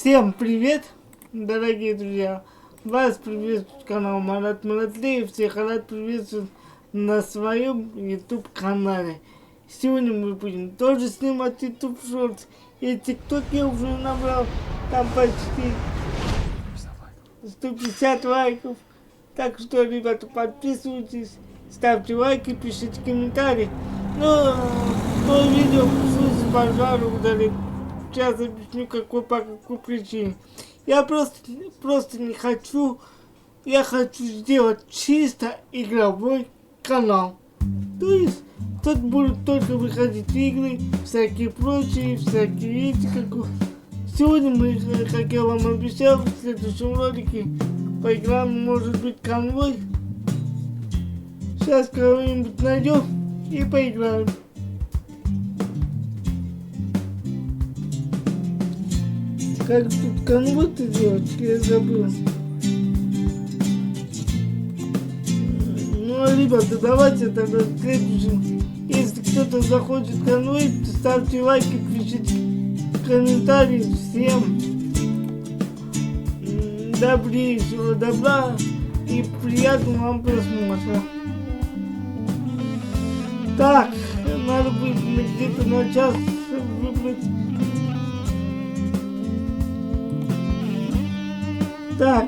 Всем привет, дорогие друзья! Вас приветствует канал Марат Маратлеев. Всех рад приветствовать на своем YouTube канале. Сегодня мы будем тоже снимать YouTube Shorts. И TikTok я уже набрал там почти 150 лайков. Так что, ребята, подписывайтесь, ставьте лайки, пишите комментарии. Ну, то видео пришлось пожару удалить. Сейчас объясню, по какой причине. Я просто не хочу. Я хочу сделать чисто игровой канал. То есть тут будут только выходить игры, всякие прочие, всякие эти, как... Сегодня мы, как я вам обещал, в следующем ролике поиграем, может быть, конвой. Сейчас кого-нибудь найдем и поиграем. Как тут конвой-то делать, я забыл. Ну, ребята, давайте тогда в следующем. Если кто-то захочет конвой, то ставьте лайки, пишите комментарии. Всем добрейшего добра и приятного вам просмотра. Так, надо будет где-то на час выбрать. Так,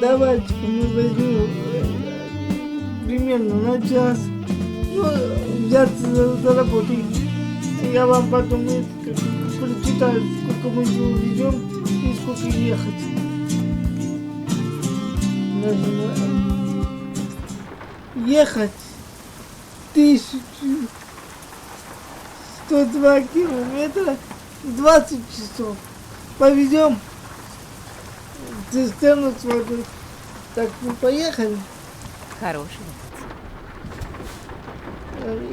давайте мы возьмем примерно на час. Ну, взяться за работу. Я вам потом прочитаю, сколько мы увезем и сколько ехать. Нажимаем. Ехать 1102 километра 20 часов. Повезем цистерну с водой. Так, мы поехали. Хорошего пути.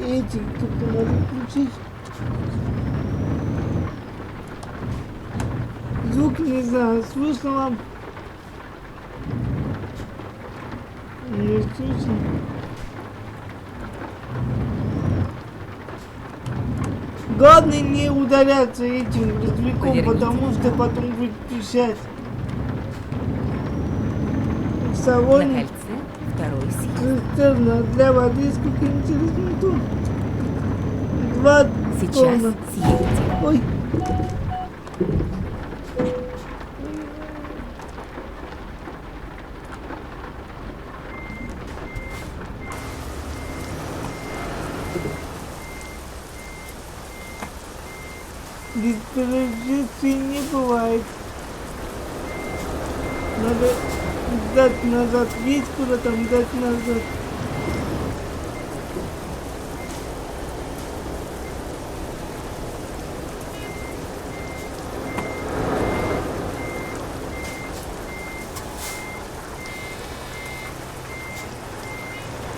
Эти как-то надо включить. Звук не знаю, слышно вам? Не слышно. Главное не ударяться этим развлеком, потому что потом будет пищать. В салоне. На кольце второй съезд. Цистерна для воды, сколько интересно тут. 2 Сейчас тонны. съедете. Ой. Без происшествий не бывает. Надо дать назад, весь куда там дать назад.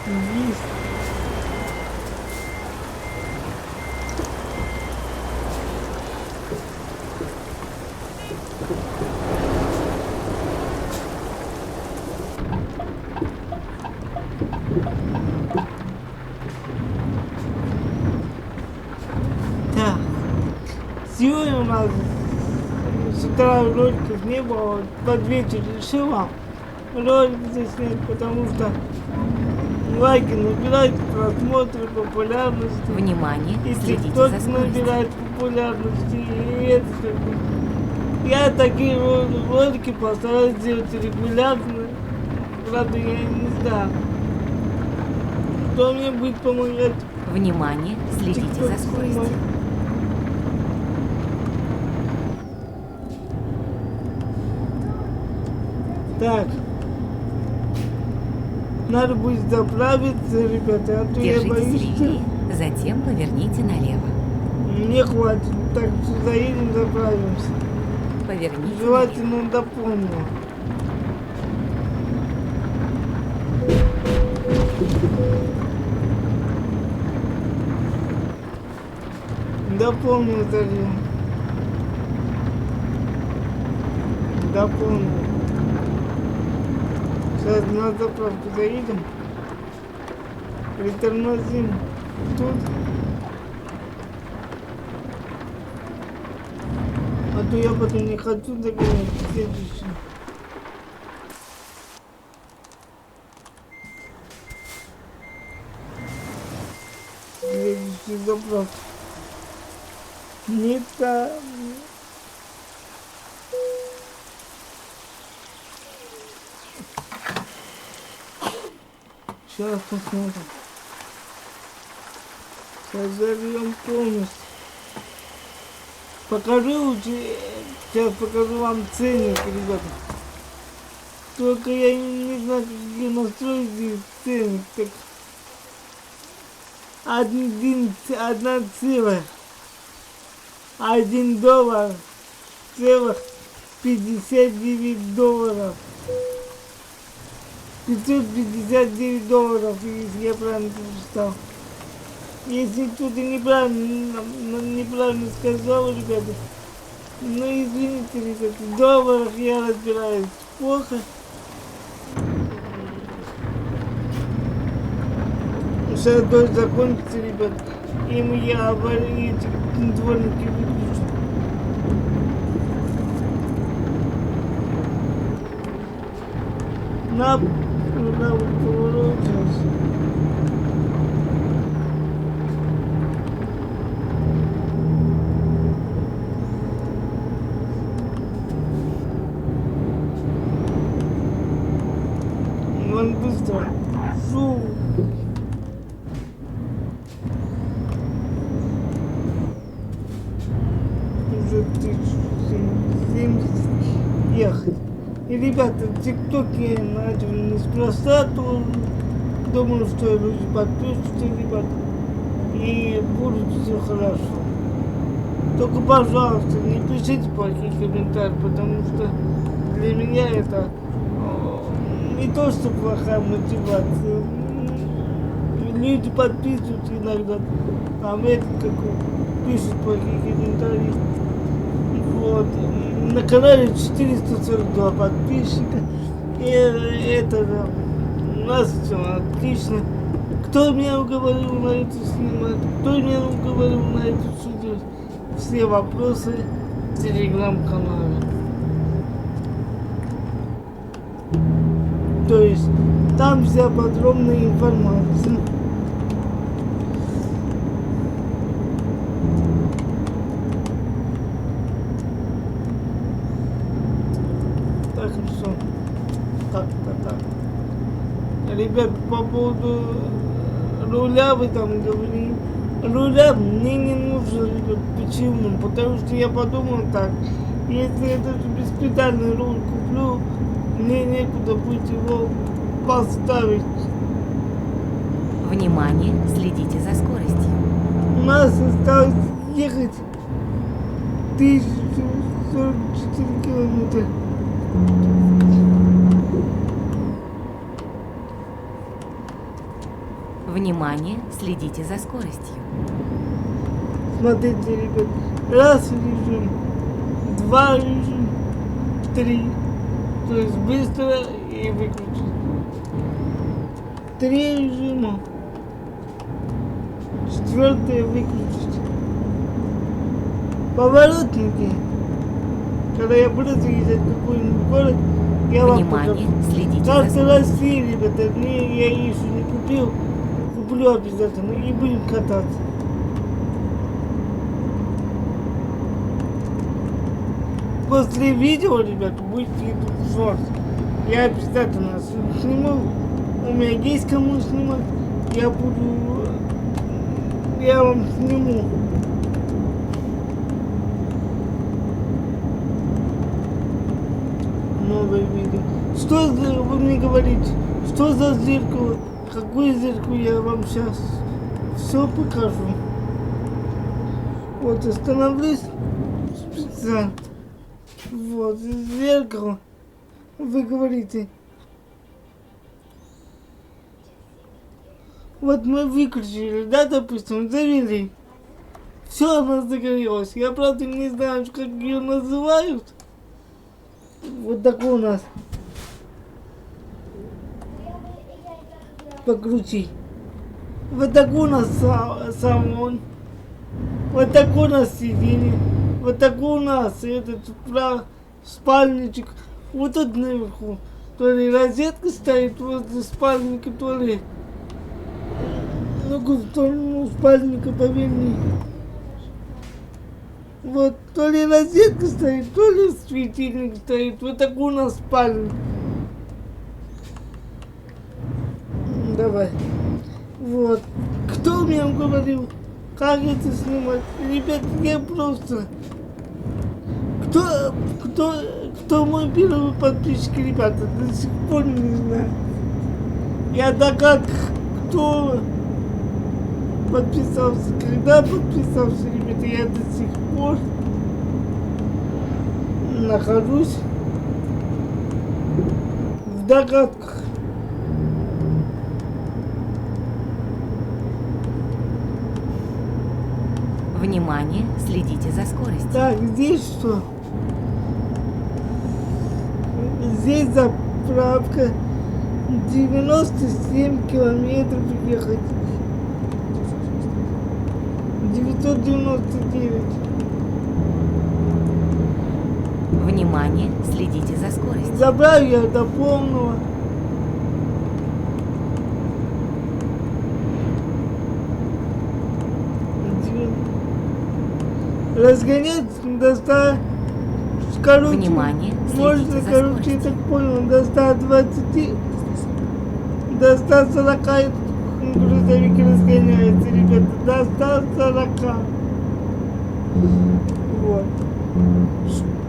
Есть. Так, сегодня у нас с утра роликов не было, под вечер решила ролик заснять, потому что лайки набирают, просмотры, популярность. Внимание, И следите TikTok за скоростью. набирает популярность, и это как бы... Я такие ролики постараюсь делать регулярно, правда я не знаю, кто мне будет помогать. Внимание, следите TikTok за скоростью. снимать. Так, надо будет заправиться, ребята, а то я Держитесь боюсь, что левее, затем поверните налево. не хватит. Так что заедем, заправимся. Поверните налево. Желательно до полного. До полного зальем. До полного. Сейчас на заправку заедем. Притормозим тут. А то я потом не хочу догонять следующий. Следующий запрос. Не там. Сейчас посмотрим. Создаем полностью. Сейчас покажу вам ценник, ребята. Только я не знаю, как ее настроить здесь ценник. Так одна целая. $1 целых $59. $559, если я правильно прочитал. Если кто-то неправильно сказал, ребята, ну извините, ребята, в долларах я разбираюсь плохо. Сейчас дождь закончится, ребят, и я эти дворники выключу. Куда вы поворотились? Вон быстро. Фу. Уже 1070 ехать. И, ребята, в ТикТоке начал неспроста, то думаю, что люди подпишутся, ребята, и будет все хорошо. Только, пожалуйста, не пишите плохие комментарии, потому что для меня это не то, что плохая мотивация. Люди подписываются иногда, а мне как пишут плохие комментарии. Вот. На канале 442 подписчика. И это да, у нас все отлично. Кто меня уговорил на это снимать? Кто меня уговорил на это судить? Все вопросы в телеграм-канале. То есть там вся подробная информация. Так, что? Как-то так. Ребят, по поводу руля вы там говорили. Руля мне не нужен, ребят. Почему? Потому что я подумал так. Если я даже беспедальный руль куплю, мне некуда будет его поставить. Внимание, следите за скоростью. У нас осталось ехать 1044 километра. Внимание, следите за скоростью. Смотрите, ребят, раз режим, два режим, три. То есть быстро и выключить. Три режима. Четвертое выключить. Поворотники. Когда я буду заезжать в какой-нибудь город, я вам покажу. Внимание, следите за Карта скоростью. России, ребята, я ее еще не купил. Куплю обязательно и будем кататься. После видео, ребят, будет шорт. Я обязательно сниму. У меня есть кому снимать. Я вам сниму. Новое видео. Что за, вы мне говорите, что за зеркало? Какое зеркало, я вам сейчас все покажу. Вот остановлюсь специально. Вот, зеркало. Вы говорите. Вот мы выключили, да, допустим, завели. Все, она загорелась. Я, правда, не знаю, как ее называют. Вот такой у нас. Покрути. Вот такой у нас салон. Вот такой у нас сиденье. Вот так у нас этот спальничек. Вот тут наверху. То ли розетка стоит возле спальника, то ли... Ну-ка, в сторону спальника поверни. Вот, то ли розетка стоит, то ли светильник стоит. Вот так у нас спальник. Давай. Вот. Кто мне говорил, как это снимать? Ребят, я просто... Кто мой первый подписчик, ребята, до сих пор не знаю. Я как кто подписался, когда подписался, ребята, я до сих пор нахожусь в догадках. Внимание, следите за скоростью. Так, здесь что? Здесь заправка 97 километров ехать. 999. Внимание, следите за скоростью. Забрал я до полного. Разгонять до 100. Короче, Внимание, можно, следите за короче, я скоростью. так понял, до 120, до 140 грузовик разгоняется, ребята, до 140. Вот.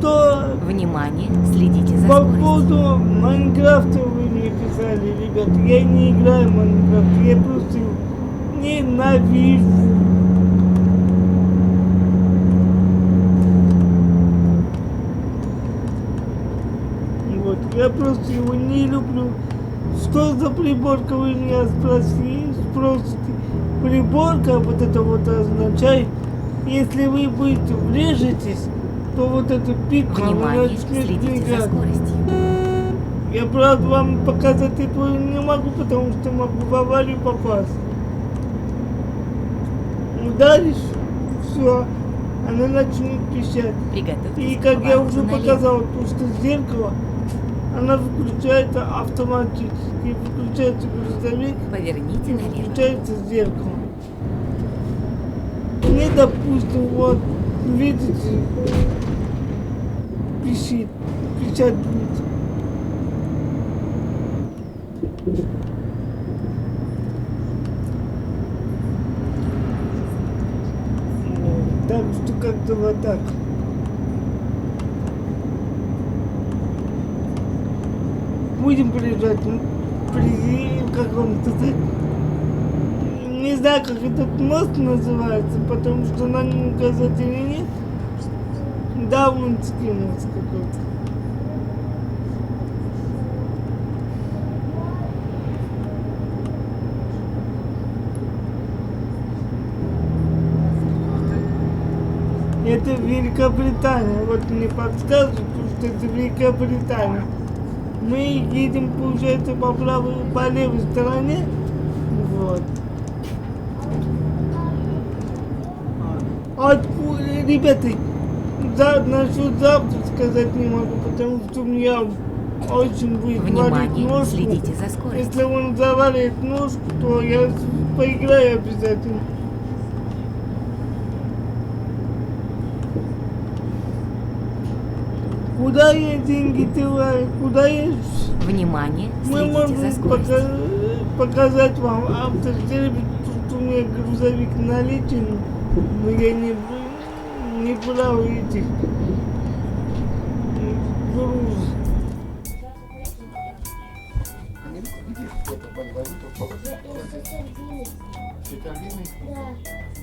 Что Внимание, следите за по скоростью. поводу Майнкрафта вы мне писали, ребята, я не играю в Майнкрафт, я просто ненавижу. Вот, я просто его не люблю. Что за приборка, вы меня спросите. Приборка вот это вот означает, если вы будете врежетесь, то вот эту пику она Внимание, начнет следите за играть. скоростью. Я, правда, вам показать этого не могу, потому что могу в аварию попасть. Ударишь, все, она начнет пищать. Приготовьтесь И к как я уже повороту налево. показал, то что зеркало, она выключается автоматически. Выключается грузовик, Поверните и налево. выключается зеркало. Мне, допустим, вот, видите, пищать будет. Так что как-то вот так. Будем приезжать, как он сказать, не знаю, как этот мост называется, потому что на нем указателя нет. Даунский мост какой-то. Это Великобритания. Вот мне подсказывают, что это Великобритания. Мы едем, получается, по левой стороне. Вот. Откуда, ребята, насчет завтра сказать не могу, потому что у меня очень будет валить Внимание, ножку. следите за скоростью. Если он завалит ножку, то я поиграю обязательно. Куда я деньги деваю? Куда я... Внимание, Мы следите можем за скоростью. показать вам автосервис, что у меня грузовик наличен, но я не брал этих груз.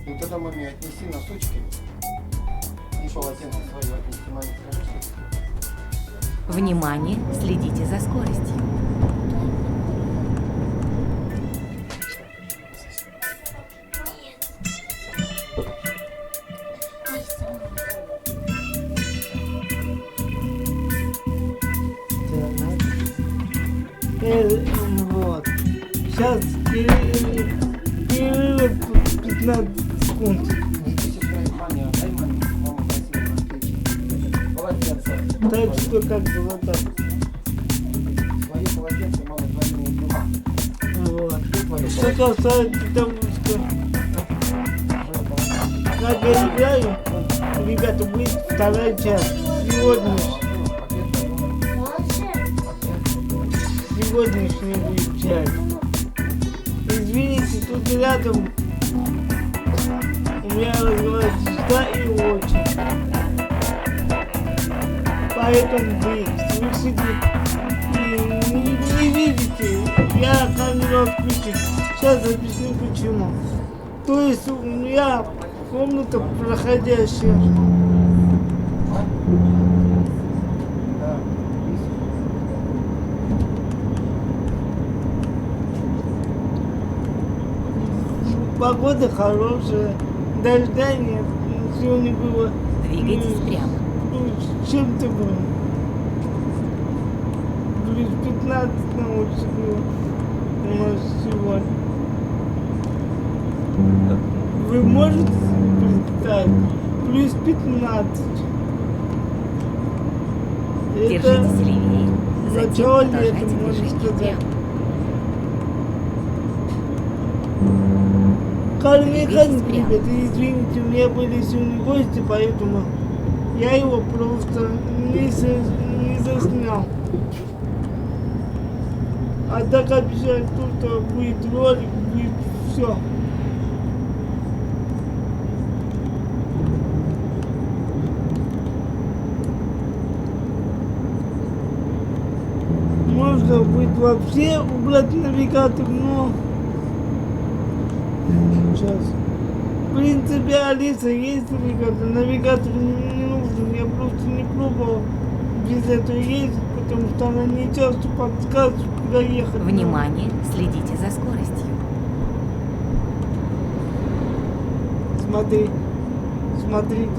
Ну тогда маме отнеси носочки и полотенце свое отнеси маме, скажи, что... Внимание, следите за скоростью. Вот. Сейчас перерыв 15 секунд. Маме, отдай маме, мама просила. полотенце. Так что как бы вот так. Твое полотенце, мама, твои не убила. Вот. Твое Что полотенце. касается того, что Твое полотенце. как я играю, ребята, будет вторая часть. Сегодняшняя будет часть. Извините, тут рядом у меня разговаривает сестра и отчим. Поэтому вы слышите и не видите. Я камеру отключу. Сейчас объясню почему. То есть у меня комната проходящая. Да. Погода хорошая, дождя нет. Сегодня было Двигайтесь прямо. чем-то было. Плюс 15 на улице было у нас сегодня. Вы можете представить? Плюс 15. Держитесь левее. Затем начало лета, продолжайте можно движение сказать. прямо. Механик, прямо. ребята, извините, у меня были сегодня гости, поэтому я его просто не заснял. А так обещаю, что будет ролик, будет все. Можно будет вообще убрать навигатор, но сейчас. В принципе, Алиса есть навигатор. Навигатор не нужен. Я просто не пробовал без этого ездить, потому что она не часто подсказывает, куда ехать. Внимание, следите за скоростью. Смотри, смотрите,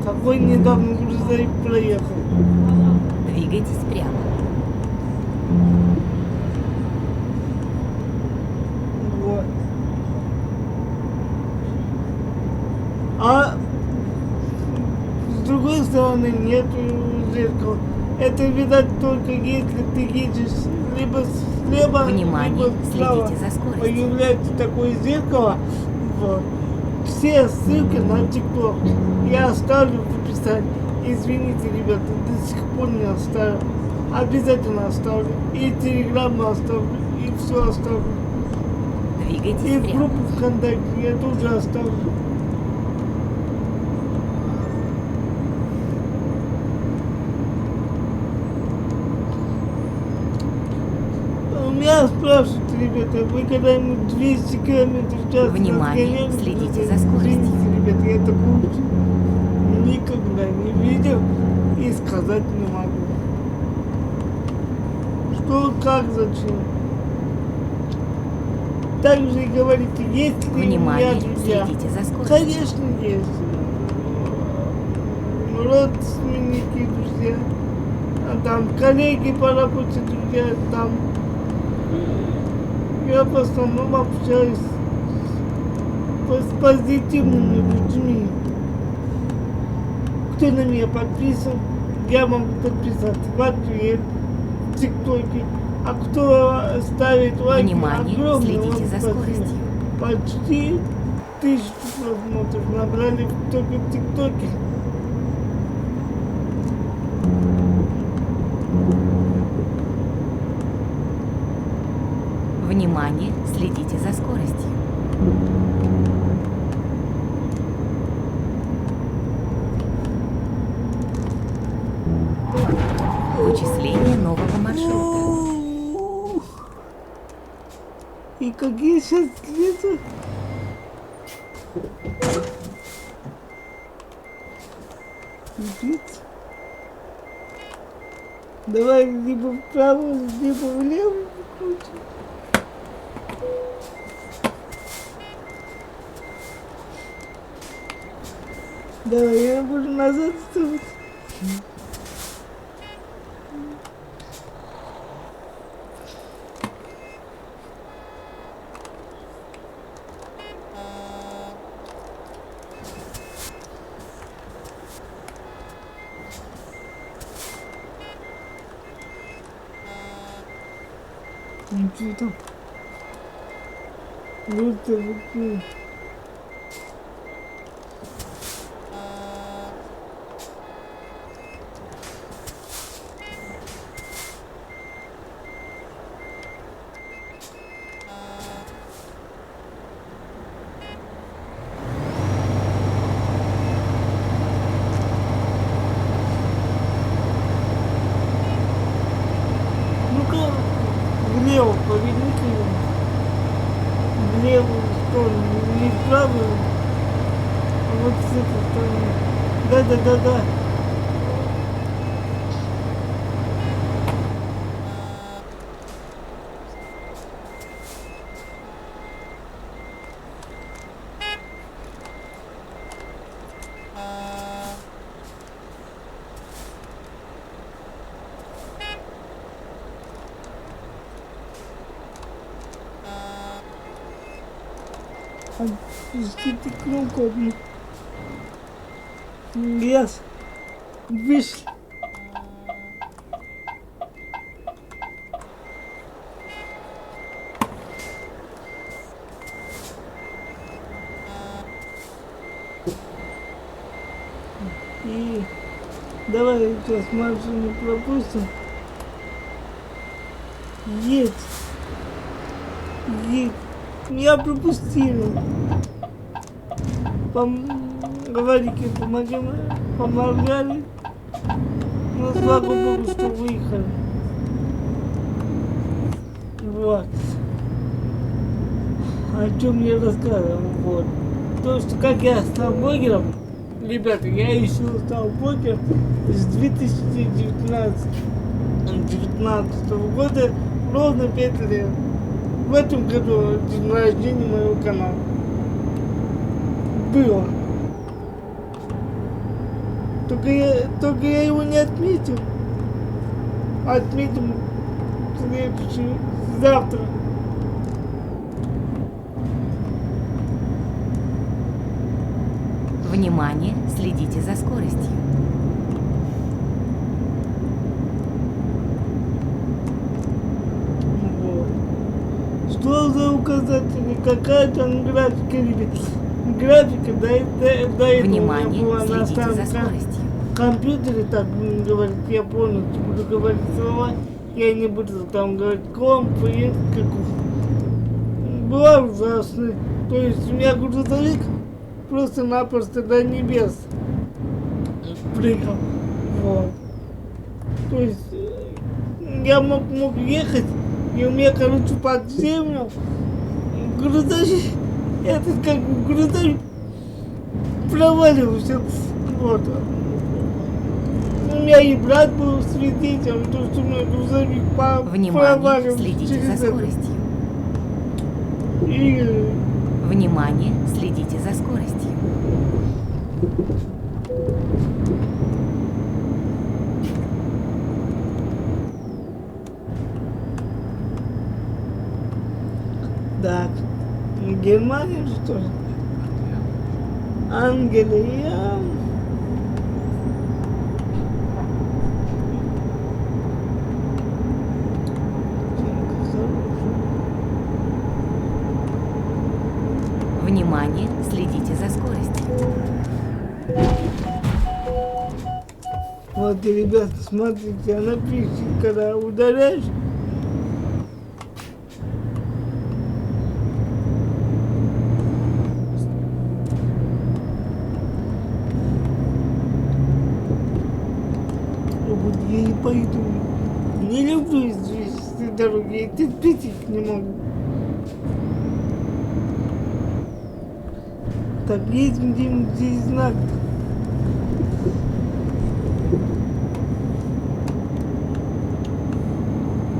какой недавно грузовик проехал. Двигайтесь прямо. Вот. А с другой стороны нету зеркала. Это видать только если ты едешь либо слева, Внимание, либо справа. следите за скоростью. Появляется такое зеркало. Вот. Все ссылки на ТикТок я оставлю в описании. Извините, ребята, до сих пор не оставил. Обязательно оставлю. И Телеграм оставлю, и все оставлю. И Двигайтесь в прямо. группу ВКонтакте я тоже оставлю. У меня спрашивают, ребята, вы когда-нибудь 200 километров в час Внимание, разгоняли? следите за скоростью. Извините, ребята, я такого никогда не видел и сказать не могу. Что, как, зачем? Также и говорите, есть ли у Внимание, меня друзья? следите за скоростью. Конечно, есть. Родственники, друзья. А там коллеги по работе, друзья, там. Я в основном общаюсь с позитивными людьми. Кто на меня подписан, я могу подписаться в ответ, в ТикТоке. А кто ставит лайки, Внимание, огромное следите вам за спасибо. скоростью. Почти 1000 просмотров набрали только в ТикТоке. Внимание, следите за скоростью. Вычисление нового маршрута. И какие сейчас где-то? Пипец. Давай либо вправо, либо влево покрутим. Давай, я буду назад ставить. Ничего там. Вот это. Ну-ка, влево поверните его. В левую сторону, не в правую, а вот с этой стороны. Да. Отпустите кнопку одну. Yes. Вышли. И давай сейчас машину пропустим. Едь. Я пропустила. Говорите, помогали. Но слава богу, что выехали. Вот. О чем я рассказывал. Вот. То, что как я стал блогером, ребята, я еще стал блогером с 2019 года, ровно 5 лет. В этом году день рождения моего канала. Было. Только я его не отметил. Отметим завтра. Внимание, следите за скоростью. Что за указатели? Какая там графика, ребят? Графика, до этого Внимание, у меня была на следите старом за скоростью. компьютере, так говорит, я полностью буду говорить слова, я не буду там говорить комп, и была ужасная. То есть у меня грузовик просто-напросто до небес прыгал. Вот. То есть я мог ехать, и у меня, короче, под землю грузовик, этот как бы грузовик проваливался. Вот. У меня и брат был свидетелем, то, что у меня грузовик Внимание, проваливался следите за через это. скоростью. И Внимание, следите за скоростью. так, Германия что ли? Англия. Внимание, следите за скоростью. Вот, и, ребята, смотрите, она пишет, когда ударяешь, вот я не пойду. Не люблю известные дороги, я терпеть их не могу. Так, едем, здесь знак.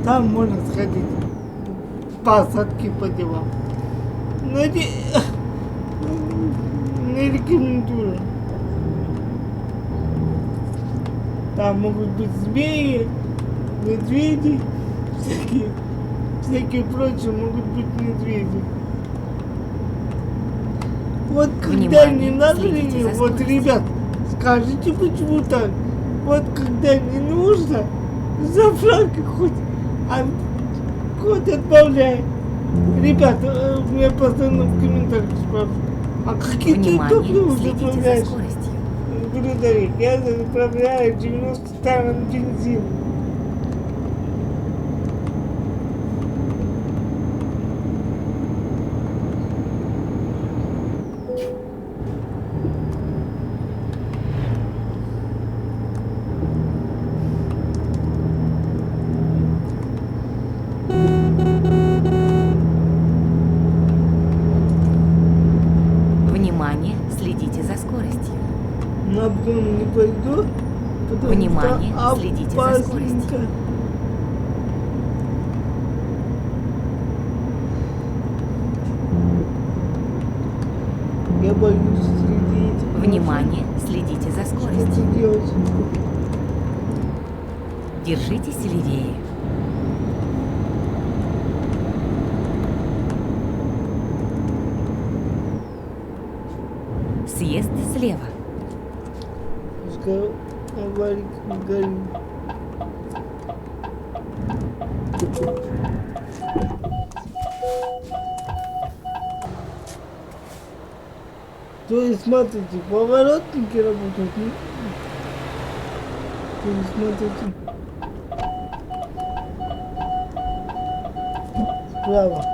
Там можно сходить. Посадки по делам. Но не рекомендую. Там могут быть змеи, медведи, всякие прочие могут быть медведи. Вот когда Внимание, не надо следите ли, за вот, скоростью. ребят, скажите, почему так? Вот когда не нужно, заправка хоть код отправляй. Ребята, меня постоянно в комментариях спрашивают, а какие ты Внимание, топливо следите за заправляешь? скоростью. Благодарю, я заправляю 90 тонн бензин. Внимание, следите за скоростью. На обгон не пойду, потому Внимание, что следите за опасненько. скоростью. Я боюсь следить. Внимание, следите за Что скоростью. делать? Держитесь левее. Съезд слева. Пускай аварик не горит. То есть, смотрите, поворотники работают. Ну, то есть, смотрите. Справа.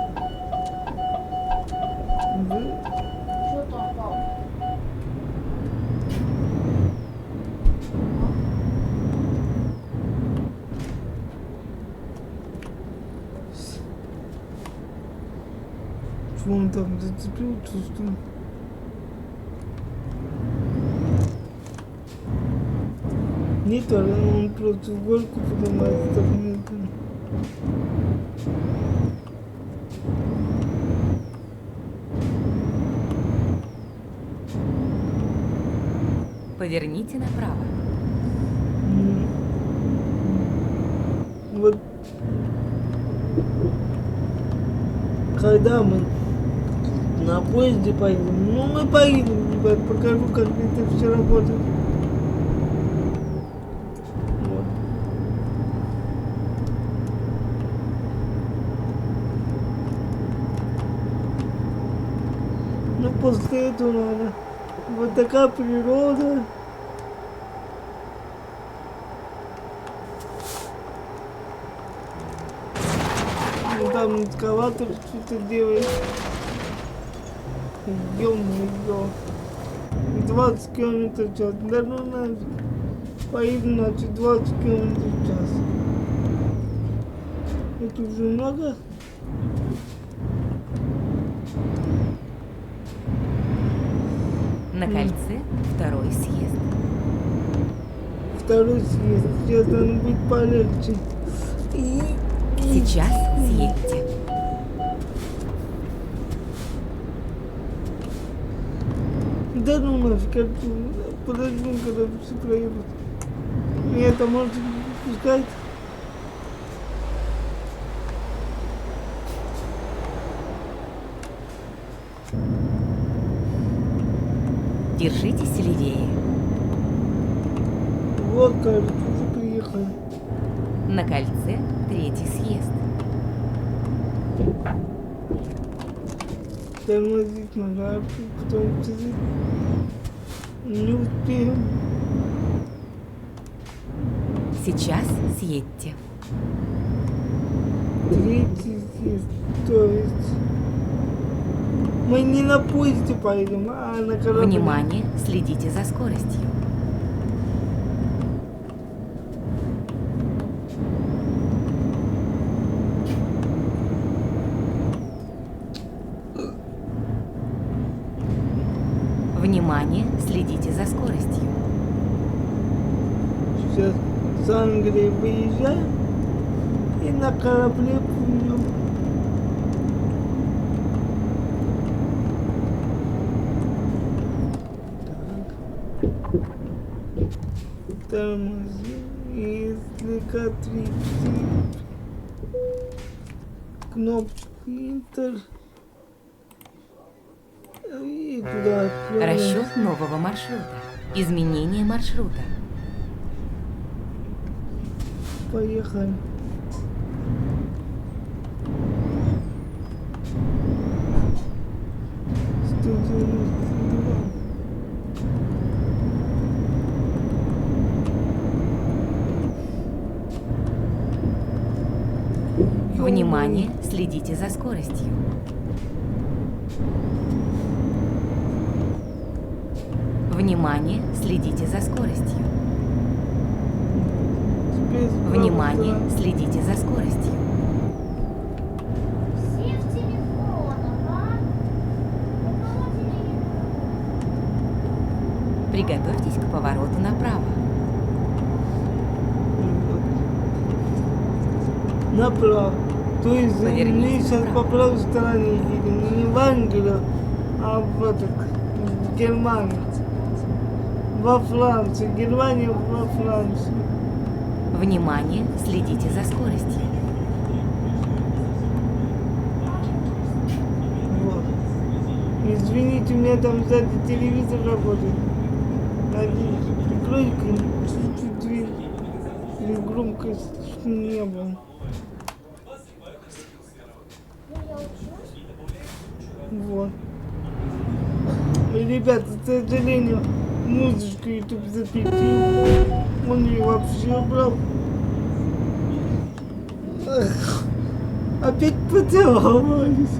Что он там зацепил, чувствую. Не то, он просто в горку поднимается так медленно. Поверните направо. Вот когда мы на поезде поедем, ну мы поедем, ребят, покажу, как это все работает. Вот. Ну после этого надо. Вот такая природа. Ну, там экскаватор что-то делает. Ё-моё. 20 километров в час. Да ну нафиг. Поеду, значит, 20 километров в час. Это уже много? На кольце второй съезд. Второй съезд. Сейчас должно быть полегче. Сейчас съедьте. Да ну нафиг, подожду, когда все проедут. Меня это можете пускать? Держитесь левее. Вот, кажется, уже приехали. На кольце третий съезд. Тормозить надо, потом не успеем. Сейчас съедьте. Третий съезд, то есть мы не на поезде поедем, а на корабле. Внимание, следите за скоростью. Внимание, следите за скоростью. Сейчас с Англии выезжаем и на корабле плывем. Тормозим и слегка 3 кнопочку Enter и туда отправляемся. Расчет нового маршрута. Изменение маршрута. Поехали. Внимание, следите за скоростью. Внимание, следите за скоростью. Теперь справа Внимание, сторона. следите за скоростью. Все в телефонах, а? У кого телефон? Приготовьтесь к повороту направо. Направо. То есть мы Поверните сейчас направо. по правой стороне едем. Не в Англию, а в Германию. Во Францию. Германия во Францию. Внимание, следите за скоростью. Вот. Извините, у меня там сзади телевизор работает. Прикройка чуть-чуть дверь. И громкость не было. Вот. Ребята, к сожалению, музычку YouTube запретил. Он ее вообще убрал. Эх, опять поцеловались.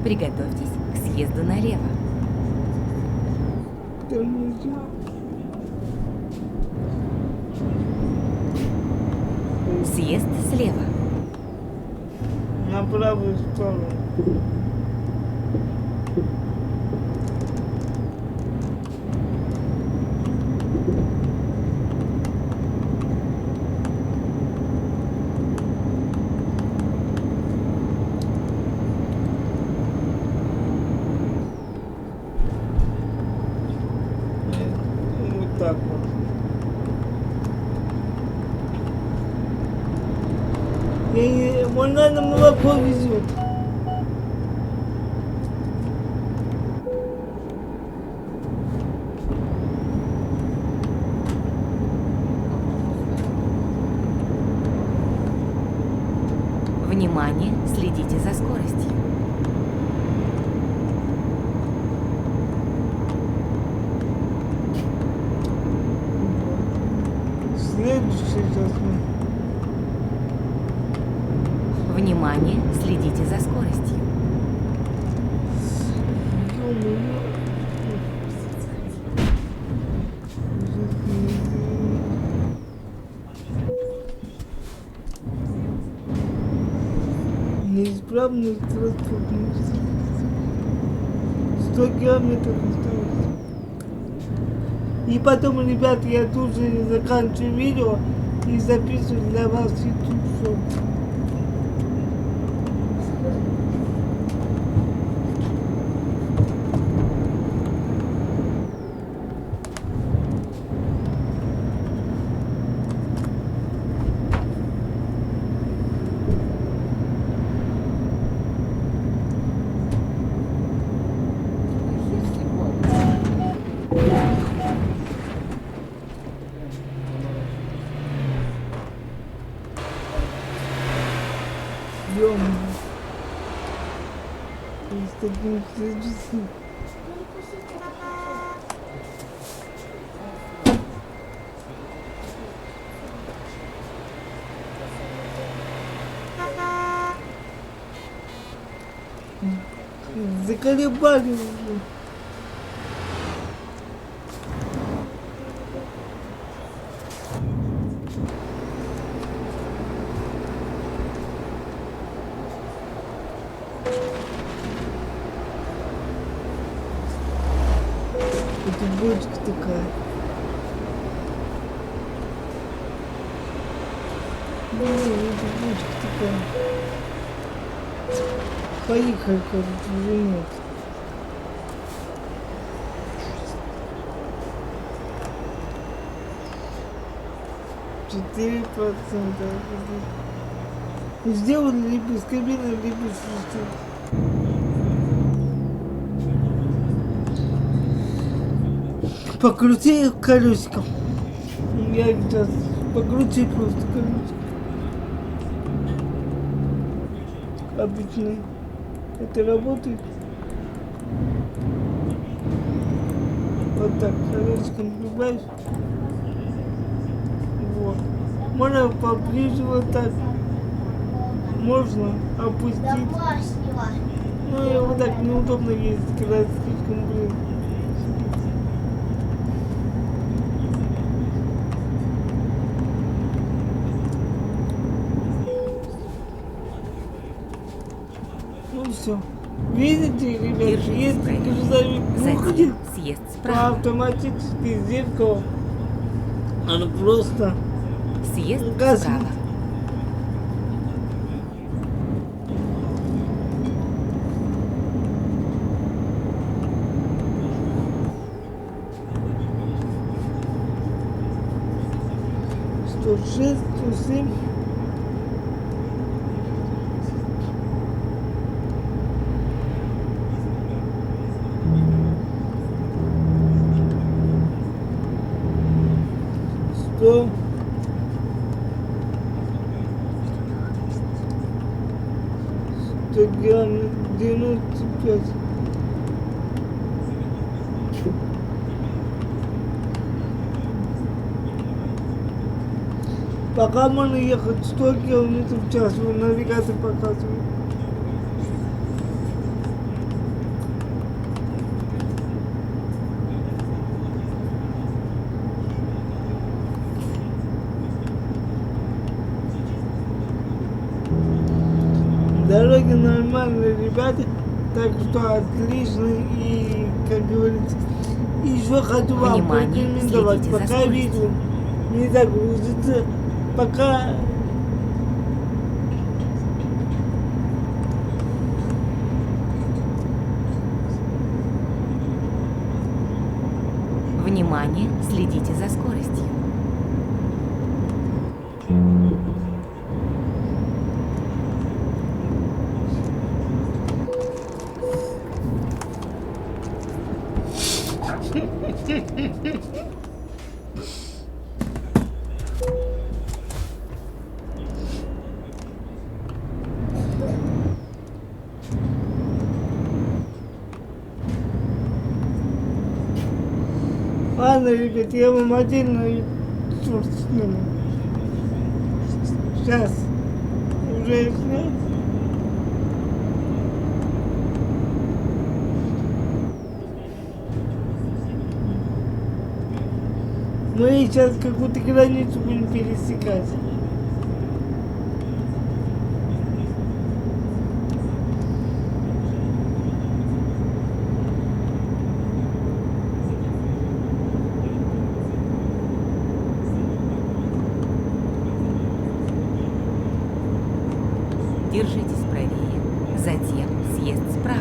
Приготовьтесь к съезду налево. Тормозим. Съезд слева. На правую сторону. Вот так вот. Он, наверное, молоко везет. Внимание, следите за скоростью. Следующий сейчас мы. Внимание, следите за скоростью. Ё-моё. Неисправность транспортных средств. 100 километров осталось. И потом, ребят, я тут же заканчиваю видео и записываю для вас YouTube шоу. Ё-моё. И с таким следующим. Заколебали уже. Это бочка такая. Это бочка такая. Поехали, короче, уже нет. Четыре процента. Сделали либо из кабины, либо из шестых. Покрути колесиком. Я сейчас покрути просто колесиком. Обычно это работает. Вот так, колесиком понимаешь? Вот. Можно поближе вот так. Можно опустить. Домашнего. Ну и вот так неудобно ездить, когда слишком близко. Ну все. Видите, ребят, Держитесь если правее. грузовик выходит Затем съезд по справа. автоматически зеркало, оно просто Съезд газ. справа. Сто шесть, 107. Сто. Сто грамм 95. Пока можно ехать 100 км в час, вот навигатор показывает. Дороги нормальные, ребята, так что отлично и, как говорится, еще хочу вам Внимание, порекомендовать, следите за пока скоростью. видео не загрузится, пока Внимание, следите за скоростью. ладно, ребят, я вам отдельно сорт сниму. Сейчас уже снял. Мы сейчас какую-то границу будем пересекать. Держитесь правее. Затем съезд справа.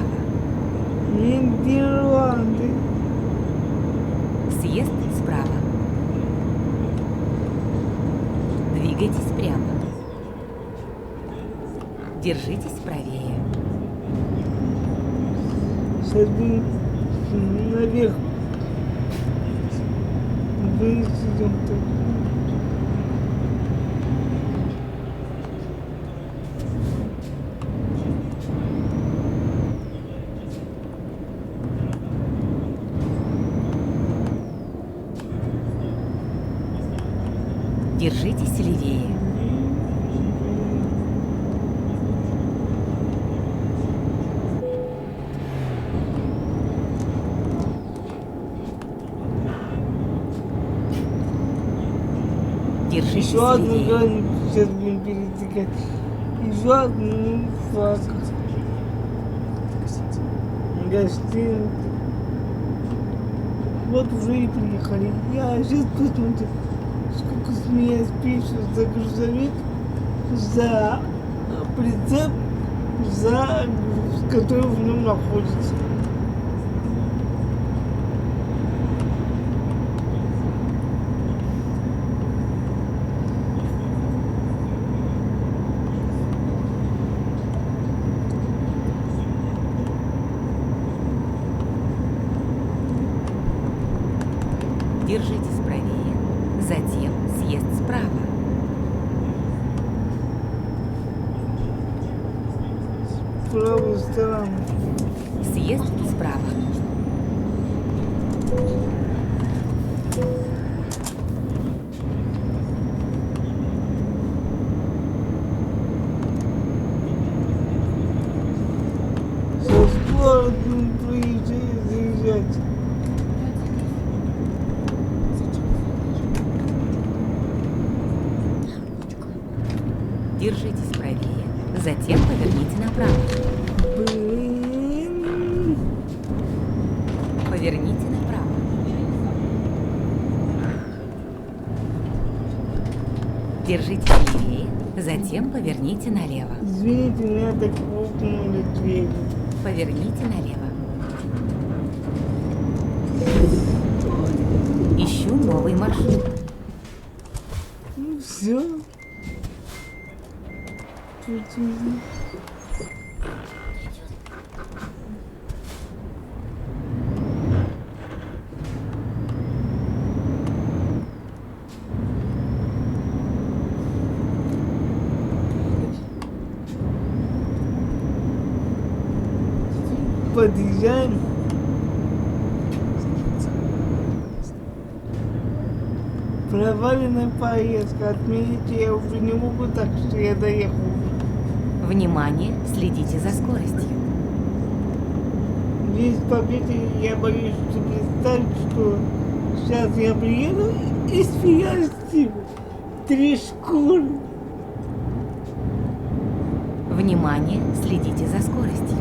Нидерланды. Съезд справа. Двигайтесь прямо. Держитесь правее. Сейчас будем наверх. Вниз идем так. Держитесь левее. Держитесь Еще одну левее. границу сейчас будем пересекать. Еще одну фак. Гостиница. Вот уже и приехали. Я сейчас посмотрю, сколько с меня спишут за грузовик, за прицеп, за груз, который в нем находится. Держитесь правее. Затем съезд справа. С правой стороны. Съезд справа. Держитесь правее, затем поверните направо. Блин. Поверните направо. Держитесь левее, затем поверните налево. Извините, меня так хлопнули дверь. Поверните налево. Ищу новый маршрут. Ну все. Подъезжаем. Проваленная поездка. Отмените, я уже не могу, так что я доехал. Внимание, следите за скоростью. Весь победы, я боюсь, что представить, что сейчас я приеду и съесть 3 шкуры. Внимание, следите за скоростью.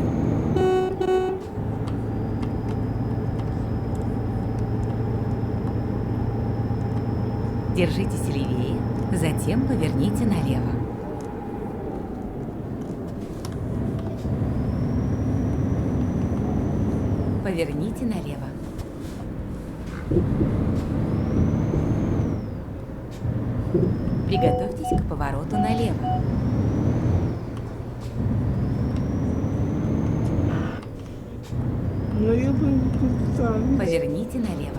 Держитесь левее, затем поверните налево. Поверните налево. Приготовьтесь к повороту налево. Но я бы не представил. Поверните налево.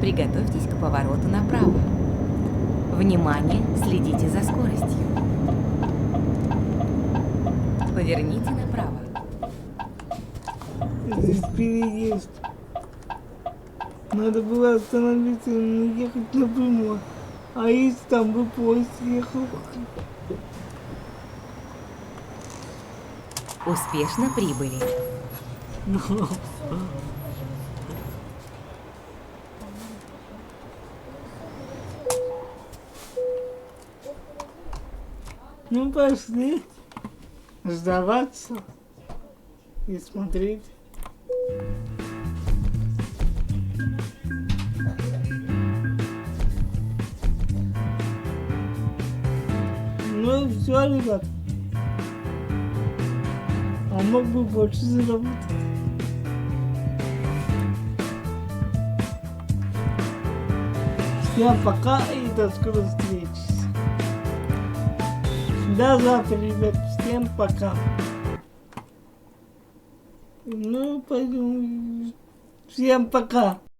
Приготовьтесь к повороту направо. Внимание, следите за скоростью. Поверните направо. Здесь переезд. Надо было остановиться и не ехать напрямую. А если там бы поезд ехал? Успешно прибыли. Ну пошли сдаваться и смотреть. Ну все, ребят. А мог бы больше заработать. Всем пока и до скорой встречи. До завтра, ребят. Всем пока. Ну, пойдем. Всем пока.